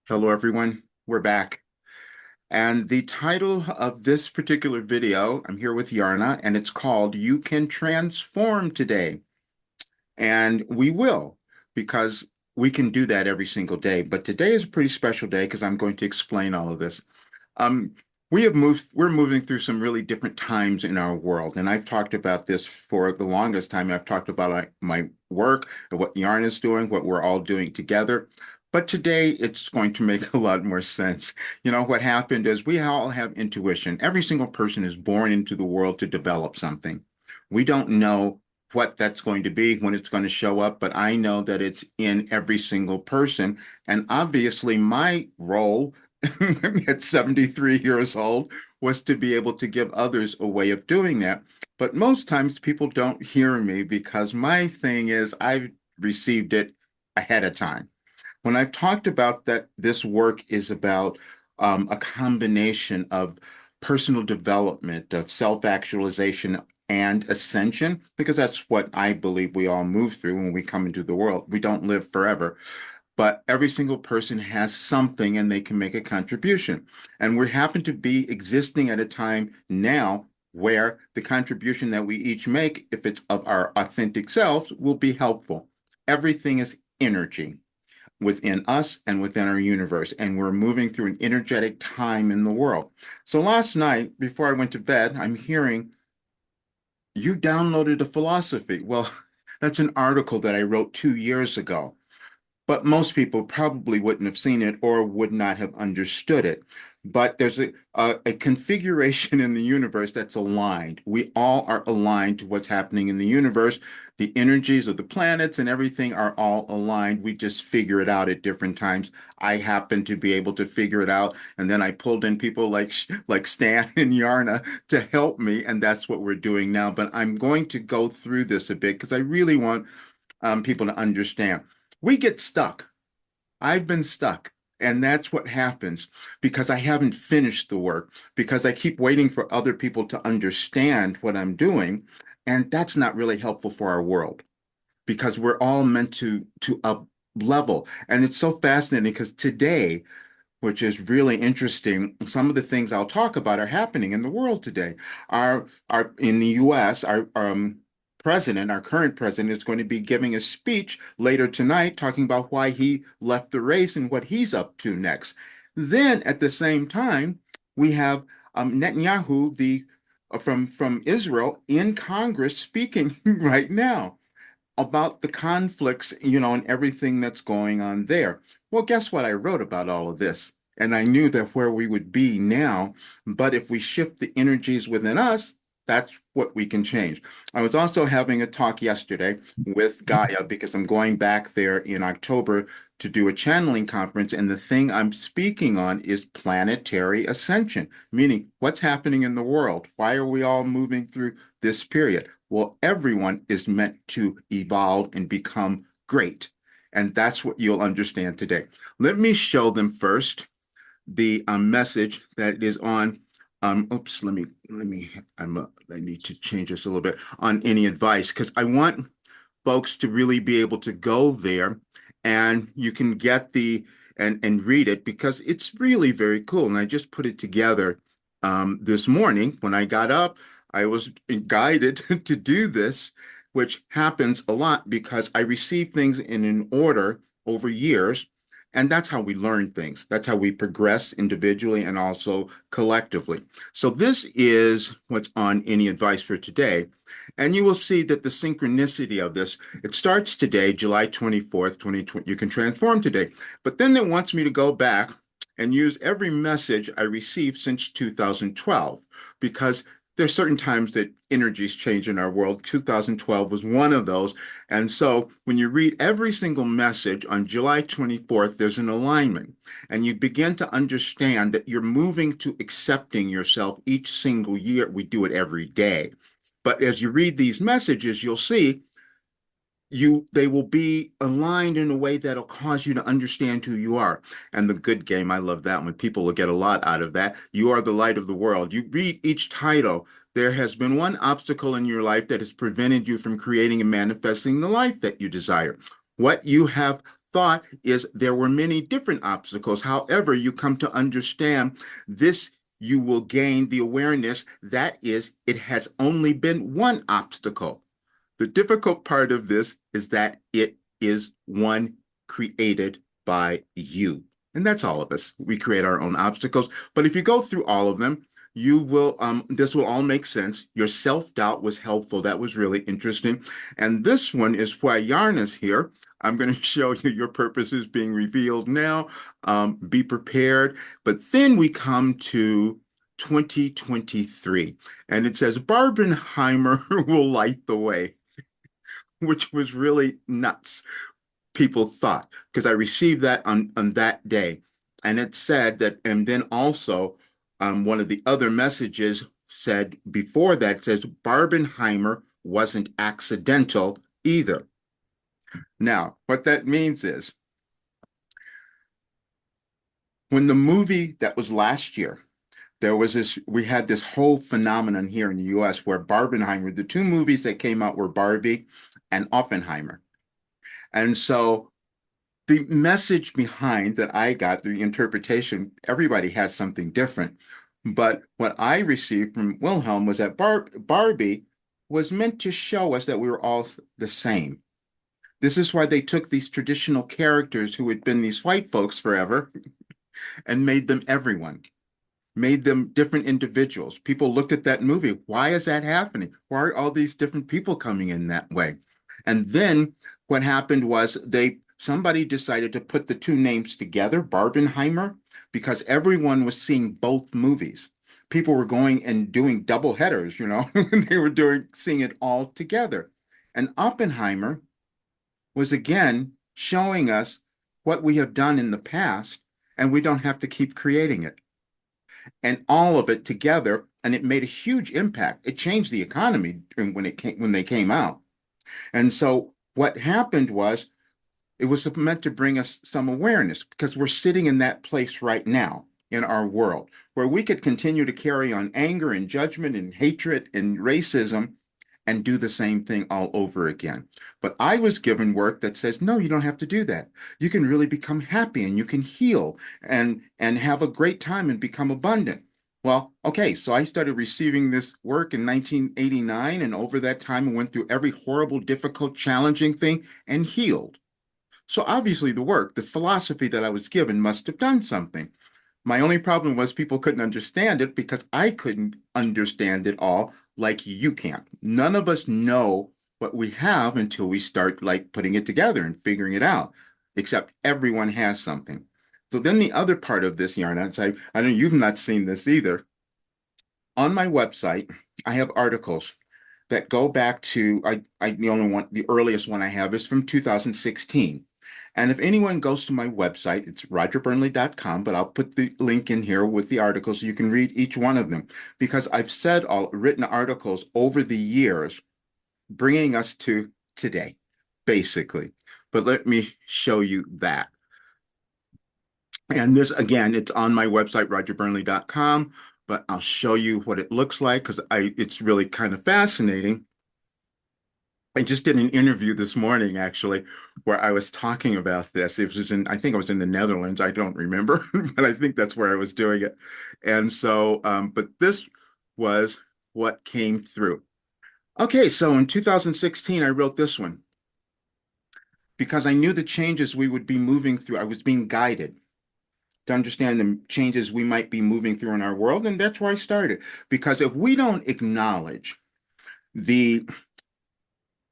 Hello, everyone. We're back. And the title of this particular video, I'm here with Yarna, and it's called You Can Transform Today. And we will, because we can do that every single day. But today is a pretty special day because I'm going to explain all of this. Um, we're moving through some really different times in our world. And I've talked about this for the longest time. I've talked about my work and what Yarn is doing, what we're all doing together. But today it's going to make a lot more sense. What happened is we all have intuition. Every single person is born into the world to develop something. We don't know what that's going to be, when it's going to show up, but I know that it's in every single person. And obviously, my role at 73 years old was to be able to give others a way of doing that. But most times people don't hear me because my thing is I've received it ahead of time. When I've talked about that, this work is about a combination of personal development, of self-actualization and ascension, because that's what I believe we all move through when we come into the world. We don't live forever, but every single person has something and they can make a contribution. And we happen to be existing at a time now where the contribution that we each make, if it's of our authentic selves, will be helpful. Everything is energy within us and within our universe, and we're moving through an energetic time in the world. So last night, before I went to bed, I'm hearing you downloaded a philosophy. Well, that's an article that I wrote 2 years ago, but most people probably wouldn't have seen it or would not have understood it. But there's a configuration in the universe that's aligned. We all are aligned to what's happening in the universe. The energies of the planets and everything are all aligned. We just figure it out at different times. I happen to be able to figure it out, and then I pulled in people like Stan and Yarna to help me, and that's what we're doing now. But I'm going to go through this a bit because I really want people to understand. We get stuck. I've been stuck. And that's what happens because I haven't finished the work, because I keep waiting for other people to understand what I'm doing. And that's not really helpful for our world because we're all meant to up level. And it's so fascinating because today, which is really interesting. Some of the things I'll talk about are happening in the world today. Our in the US, our president, our current president, is going to be giving a speech later tonight talking about why he left the race and what he's up to next. Then at the same time, we have Netanyahu, the from Israel, in Congress speaking right now about the conflicts, and everything that's going on there. Well, guess what? I wrote about all of this, and I knew that where we would be now, but if we shift the energies within us, that's what we can change. I was also having a talk yesterday with Gaia because I'm going back there in October to do a channeling conference, and the thing I'm speaking on is planetary ascension, meaning what's happening in the world. Why are we all moving through this period? Well, everyone is meant to evolve and become great. And that's what you'll understand today. Let me show them first the message that is on. Oops, I need to change this a little bit on any advice because I want folks to really be able to go there and you can get and read it because it's really very cool. And I just put it together this morning when I got up. I was guided to do this, which happens a lot because I receive things in an order over years. And that's how we learn things. That's how we progress individually and also collectively. So this is what's on any advice for today. And you will see that the synchronicity of this, it starts today, July 24th, 2020. You can transform today. But then it wants me to go back and use every message I received since 2012 because there's certain times that energies change in our world. 2012 was one of those. And so when you read every single message on July 24th, there's an alignment. And you begin to understand that you're moving to accepting yourself each single year. We do it every day. But as you read these messages, you'll see they will be aligned in a way that'll cause you to understand who you are. And the good game, I love that one. People will get a lot out of that. You are the light of the world. You read each title. There has been one obstacle in your life that has prevented you from creating and manifesting the life that you desire. What you have thought is there were many different obstacles. However, you come to understand this, you will gain the awareness that is, it has only been one obstacle. The difficult part of this is that it is one created by you. And that's all of us. We create our own obstacles. But if you go through all of them, you will, this will all make sense. Your self-doubt was helpful. That was really interesting. And this one is why Yarna's here. I'm going to show you your purpose is being revealed now. Be prepared. But then we come to 2023, and it says Barbenheimer will light the way, which was really nuts, people thought, because I received that on that day. And it said that, and then also one of the other messages said before that says Barbenheimer wasn't accidental either. Now, what that means is when the movie that was last year, there was this, we had this whole phenomenon here in the US where Barbenheimer, the two movies that came out were Barbie and Oppenheimer. And so the message behind that I got, the interpretation, everybody has something different. But what I received from Wilhelm was that Barbie was meant to show us that we were all the same. This is why they took these traditional characters who had been these white folks forever and made them everyone, made them different individuals. People looked at that movie. Why is that happening? Why are all these different people coming in that way? And then what happened was somebody decided to put the two names together, Barbenheimer, because everyone was seeing both movies. People were going and doing double headers, you know, they were seeing it all together. And Oppenheimer was again showing us what we have done in the past, and we don't have to keep creating it. And all of it together, and it made a huge impact. It changed the economy when they came out. And so what happened was it was meant to bring us some awareness because we're sitting in that place right now in our world where we could continue to carry on anger and judgment and hatred and racism and do the same thing all over again. But I was given work that says, no, you don't have to do that. You can really become happy and you can heal and have a great time and become abundant. Well, okay, so I started receiving this work in 1989, and over that time, I went through every horrible, difficult, challenging thing and healed. So obviously, the philosophy that I was given must have done something. My only problem was people couldn't understand it because I couldn't understand it all like you can't. None of us know what we have until we start like putting it together and figuring it out, except everyone has something. So then the other part of this, Yarna, I know you've not seen this either. On my website, I have articles that go back to the earliest one I have is from 2016. And if anyone goes to my website, it's rogerburnley.com, but I'll put the link in here with the articles so you can read each one of them because I've written articles over the years bringing us to today, basically. But let me show you that. And this, again, it's on my website, rogerburnley.com, but I'll show you what it looks like because it's really kind of fascinating. I just did an interview this morning, actually, where I was talking about this. It was I think it was in the Netherlands. I don't remember, but I think that's where I was doing it. And so, but this was what came through. Okay, so in 2016, I wrote this one because I knew the changes we would be moving through. I was being guided to understand the changes we might be moving through in our world. And that's where I started. Because if we don't acknowledge the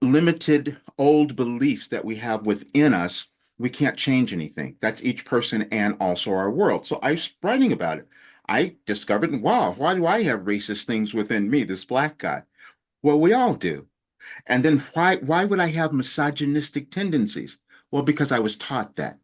limited old beliefs that we have within us, we can't change anything. That's each person and also our world. So I was writing about it. I discovered, wow, why do I have racist things within me, this black guy? Well, we all do. And then why would I have misogynistic tendencies? Well, because I was taught that.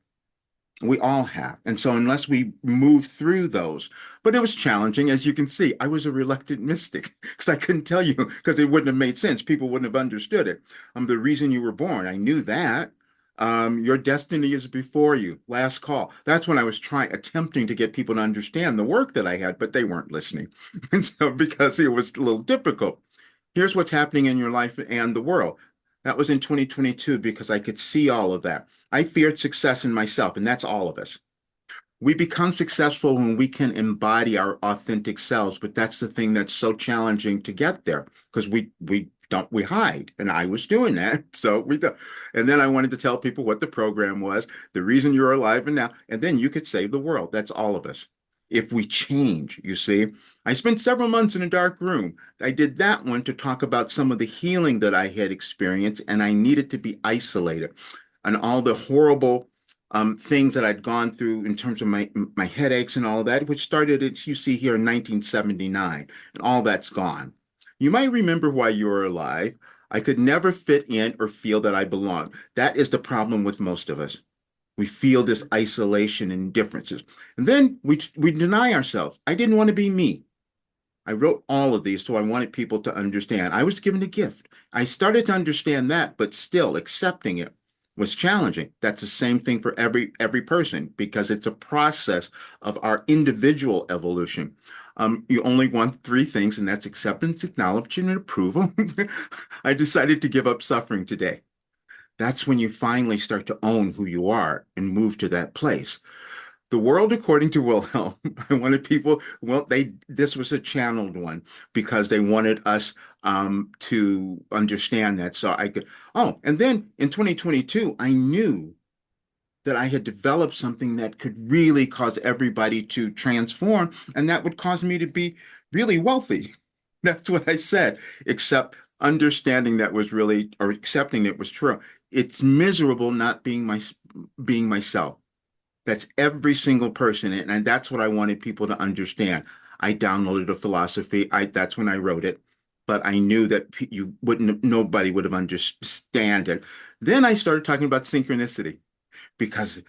We all have. And so unless we move through those, but it was challenging, as you can see, I was a reluctant mystic because I couldn't tell you because it wouldn't have made sense. People wouldn't have understood it. The reason you were born, I knew that. Your destiny is before you. Last call. That's when I was attempting to get people to understand the work that I had, but they weren't listening. And so because it was a little difficult. Here's what's happening in your life and the world. That was in 2022 because I could see all of that. I feared success in myself, and that's all of us. We become successful when we can embody our authentic selves, but that's the thing that's so challenging to get there because we hide, and I was doing that. So we do. And then I wanted to tell people what the program was, the reason you're alive and now, and then you could save the world. That's all of us. If we change, you see. I spent several months in a dark room. I did that one to talk about some of the healing that I had experienced, and I needed to be isolated and all the horrible things that I'd gone through in terms of my headaches and all of that, which started, as you see here, in 1979, and all that's gone. You might remember why you were alive. I could never fit in or feel that I belong. That is the problem with most of us. We feel this isolation and differences. And then we deny ourselves. I didn't want to be me. I wrote all of these, so I wanted people to understand. I was given a gift. I started to understand that, but still accepting it was challenging. That's the same thing for every person because it's a process of our individual evolution. You only want three things, and that's acceptance, acknowledgement, and approval. I decided to give up suffering today. That's when you finally start to own who you are and move to that place. The World According to Wilhelm. I wanted people, well, this was a channeled one because they wanted us to understand that. So I could, oh, and then in 2022, I knew that I had developed something that could really cause everybody to transform, and that would cause me to be really wealthy. That's what I said, except understanding that was really, or accepting it was true. It's miserable not being myself. That's every single person, and that's what I wanted people to understand. I downloaded a philosophy. That's when I wrote it, but I knew that you wouldn't, nobody would have understand it. Then I started talking about synchronicity because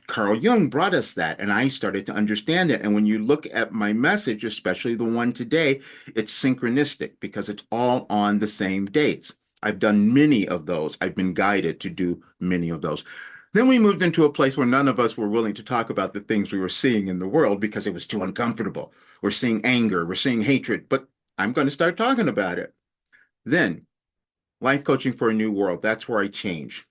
Carl Jung brought us that, and I started to understand it. And when you look at my message, especially the one today, it's synchronistic because it's all on the same dates. I've done many of those. I've been guided to do many of those. Then we moved into a place where none of us were willing to talk about the things we were seeing in the world because it was too uncomfortable. We're seeing anger, we're seeing hatred, but I'm going to start talking about it. Then, life coaching for a new world. That's where I changed.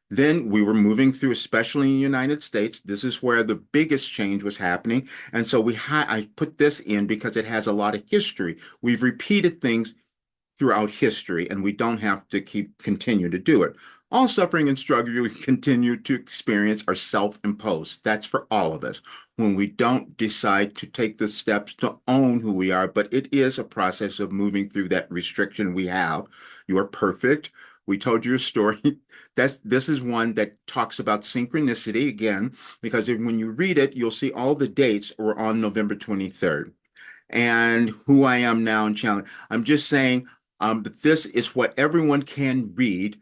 Then we were moving through, especially in the United States. This is where the biggest change was happening. And so I put this in because it has a lot of history. We've repeated things throughout history, and we don't have to continue to do it. All suffering and struggle we continue to experience are self-imposed. That's for all of us. When we don't decide to take the steps to own who we are, but it is a process of moving through that restriction we have. You are perfect. We told you a story. This is one that talks about synchronicity again, because when you read it, you'll see all the dates were on November 23rd. And who I am now and challenge. I'm just saying that this is what everyone can read,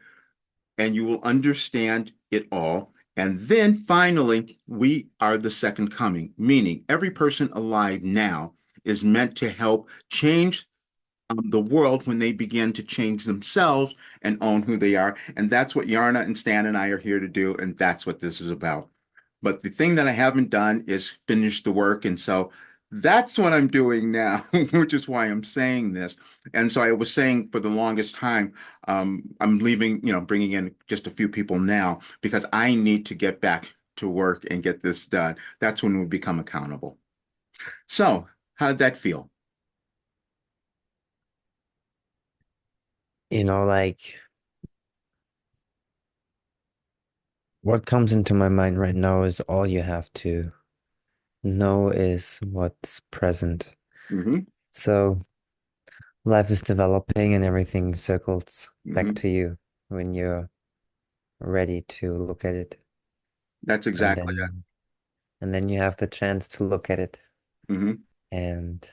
and you will understand it all. And then finally, we are the second coming, meaning every person alive now is meant to help change the world when they begin to change themselves and own who they are. And that's what Yarna and Stan and I are here to do. And that's what this is about. But the thing that I haven't done is finish the work. And so that's what I'm doing now, which is why I'm saying this. And so I was saying for the longest time, I'm leaving, bringing in just a few people now because I need to get back to work and get this done. That's when we become accountable. So how did that feel? Like what comes into my mind right now is all you have to know is what's present. Hmm. So life is developing and everything circles back Hmm. to you when you're ready to look at it. That's And exactly then and then you have the chance to look at it. it. Hmm. And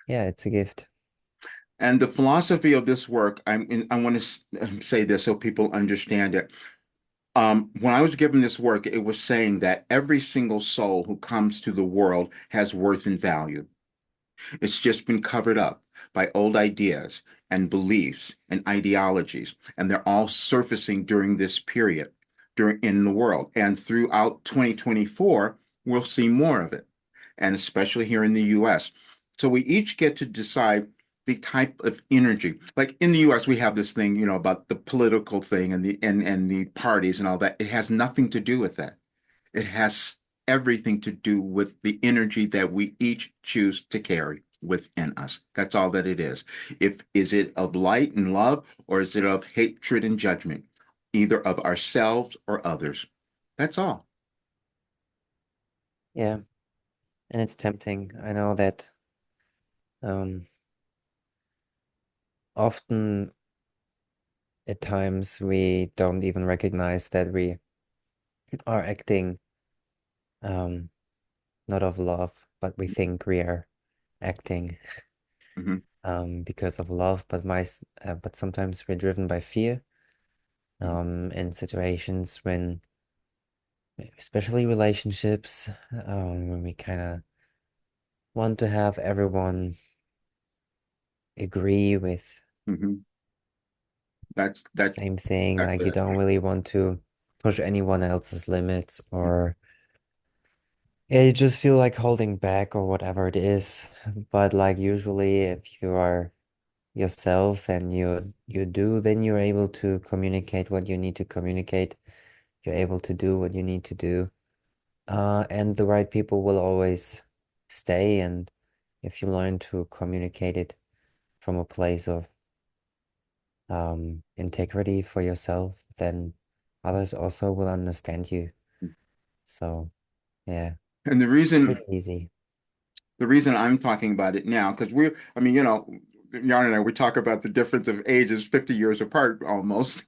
yeah, it's a gift. And the philosophy of this work, I want to say this so people understand it. When I was given this work, it was saying that every single soul who comes to the world has worth and value. It's just been covered up by old ideas and beliefs and ideologies, and they're all surfacing during this period during in the world. And throughout 2024, we'll see more of it, and especially here in the US. So we each get to decide the type of energy. Like in the US, we have this thing, about the political thing and the parties and all that. It has nothing to do with that. It has everything to do with the energy that we each choose to carry within us. That's all that it is. If is it of light and love, or is it of hatred and judgment, either of ourselves or others? That's all. Yeah, and it's tempting. I know that um, often at times we don't even recognize that we are acting um, not of love, but we think we are acting Mhm, because of love. But sometimes we're driven by fear in situations when, especially relationships, when we kind of want to have everyone agree with mhm. the That's same thing. Like exactly you it. don't really want to push anyone else's limits, or yeah, you just feel like holding back or whatever it is. But like usually if you are yourself and you do, then you're able to communicate what you need to communicate. You're able to do what you need to do. And the right people will always stay. And if you learn to communicate it from a place of integrity for yourself, then others also will understand you. So yeah, And pretty easy. the reason I'm talking about it now, because I mean, Jan and I, we talk about the difference of ages, 50 years apart almost,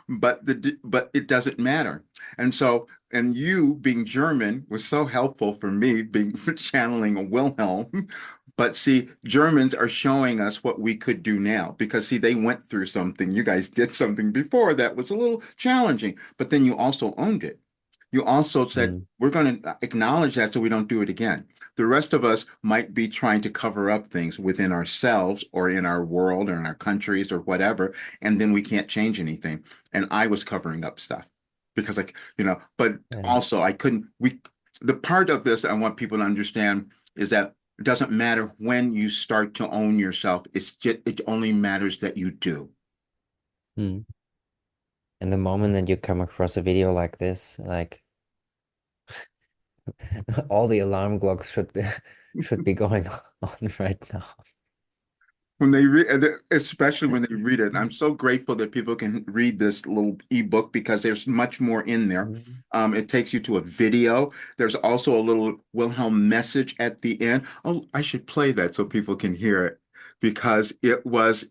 but it doesn't matter. And so, and you being German was so helpful for me being channeling a Wilhelm. But see, Germans are showing us what we could do now because see, they went through something. You guys did something before that was a little challenging, but then you also owned it. You also said, Mm, we're going to acknowledge that so we don't do it again. The rest of us might be trying to cover up things within ourselves or in our world or in our countries or whatever, and then we can't change anything. And I was covering up stuff because, like, but yeah. also the part of this I want people to understand is that it doesn't matter when you start to own yourself. It only matters that you do. Mm. And the moment that you come across a video like this, like all the alarm clocks should be going on right now. When they read, especially when they read it, I'm so grateful that people can read this little ebook because there's much more in there. Mm, It takes you to a video. There's also a little Wilhelm message at the end. Oh, I should play that so people can hear it because it was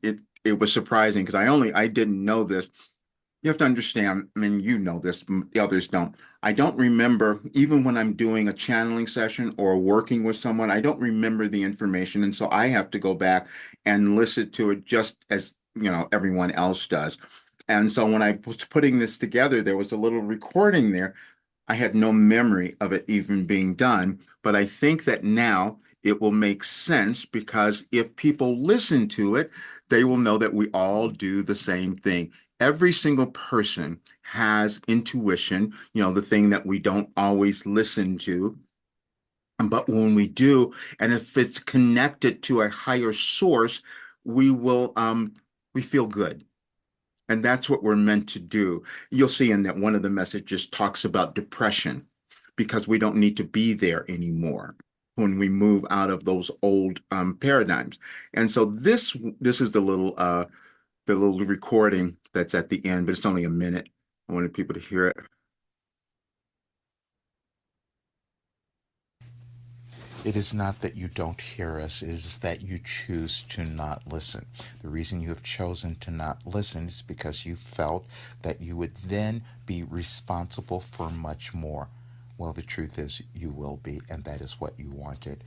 surprising because I didn't know this. You have to understand, I mean, you know this, the others don't. I don't remember, even when I'm doing a channeling session or working with someone, I don't remember the information. And so I have to go back and listen to it just as, everyone else does. And so when I was putting this together, there was a little recording there. I had no memory of it even being done, but I think that now it will make sense because if people listen to it, they will know that we all do the same thing. Every single person has intuition, the thing that we don't always listen to. But when we do, and if it's connected to a higher source, we feel good. And that's what we're meant to do. You'll see in that one of the messages talks about depression because we don't need to be there anymore when we move out of those old paradigms. And so this is the little recording that's at the end, but it's only a minute. I wanted people to hear it. It is not that you don't hear us, it is that you choose to not listen. The reason you have chosen to not listen is because you felt that you would then be responsible for much more. Well, the truth is, you will be, and that is what you wanted.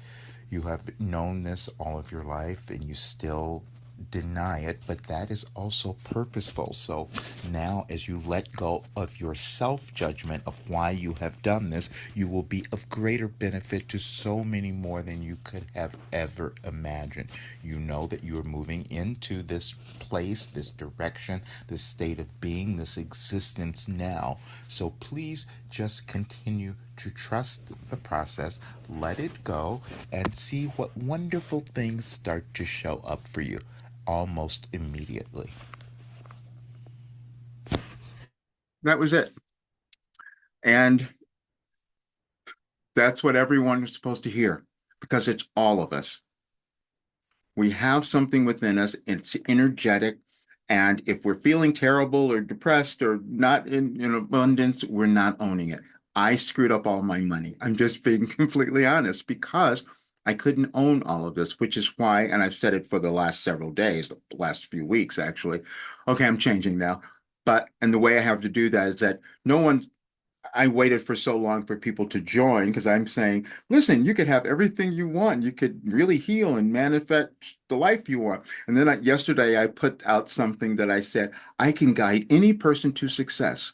You have known this all of your life, and you still deny it, but that is also purposeful. So now, as you let go of your self judgment of why you have done this, you will be of greater benefit to so many more than you could have ever imagined. You know that you are moving into this place, this direction, this state of being, this existence now. So please just continue to trust the process, let it go, and see what wonderful things start to show up for you almost immediately. That was it. And that's what everyone is supposed to hear because it's all of us. We have something within us, it's energetic. And if we're feeling terrible or depressed or not in abundance, we're not owning it. I screwed up all my money. I'm just being completely honest because I couldn't own all of this, which is why, and I've said it for the last several days, the last few weeks actually. Okay, I'm changing now. And the way I have to do that is that no one I waited for so long for people to join because I'm saying, listen, you could have everything you want. You could really heal and manifest the life you want. And then yesterday I put out something that I said, I can guide any person to success.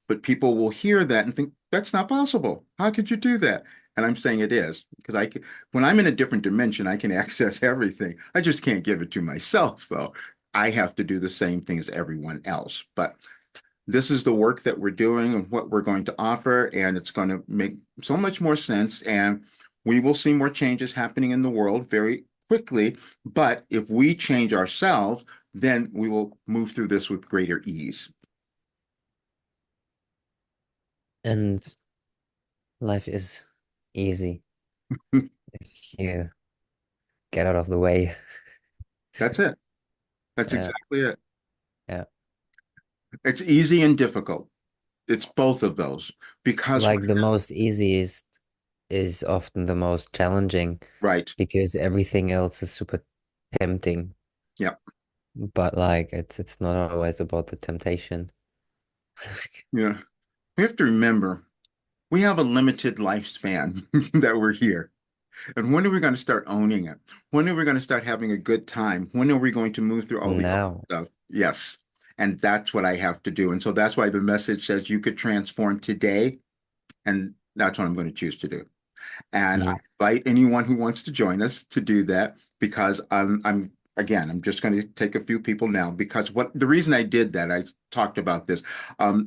But people will hear that and think, that's not possible. How could you do that? And I'm saying it is because when I'm in a different dimension, I can access everything. I just can't give it to myself, though. I have to do the same thing as everyone else. But this is the work that we're doing and what we're going to offer, and it's going to make so much more sense. And we will see more changes happening in the world very quickly. But if we change ourselves, then we will move through this with greater ease. And life is easy if you get out of the way. That's it. That's Yeah, exactly it. yeah. It's easy and difficult. It's both of those because, Like the most easiest is often the most challenging right. because everything else is super tempting. Yeah. But like it's not always about the temptation. Yeah. We have to remember we have a limited lifespan that we're here. And when are we going to start owning it? When are we going to start having a good time? When are we going to move through all the other Now. stuff? Yes. And that's what I have to do. And so that's why the message says you could transform today. And that's what I'm going to choose to do. And I Mm. invite anyone who wants to join us to do that because I'm again, I'm just going to take a few people now because what the reason I did that, I talked about this.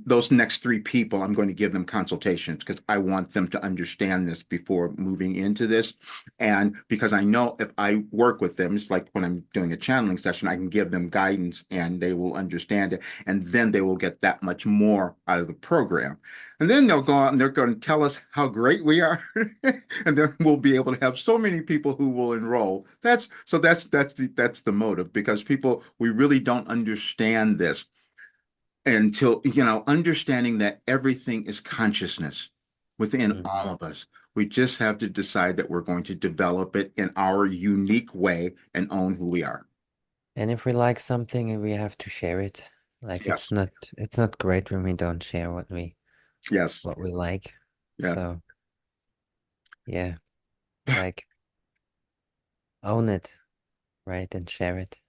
Those next three people, I'm going to give them consultations because I want them to understand this before moving into this. And because I know if I work with them, it's like when I'm doing a channeling session, I can give them guidance and they will understand it. And then they will get that much more out of the program. And then they'll go out and they're going to tell us how great we are. And then we'll be able to have so many people who will enroll. That's the motive because people we really don't understand this until understanding that everything is consciousness within Mhm. all of us. We just have to decide that we're going to develop it in our unique way and own who we are. And if we like something, we have to share it. Like Yes. it's not great when we don't share Yes. what we like. Yeah. So yeah, like own it, right? And share it.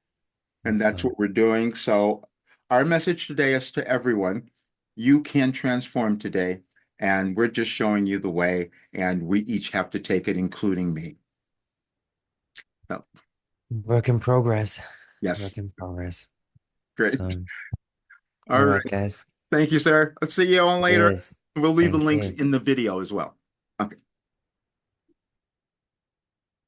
And And that's so what we're doing. So our message today is to everyone, you can transform today. And we're just showing you the way, and we each have to take it, including me. So, work in progress. yes, Work in progress. great. So All all right. right, guys. Thank you, sir. Let's see you all It later. is. We'll leave the Thank links you. in the video as well.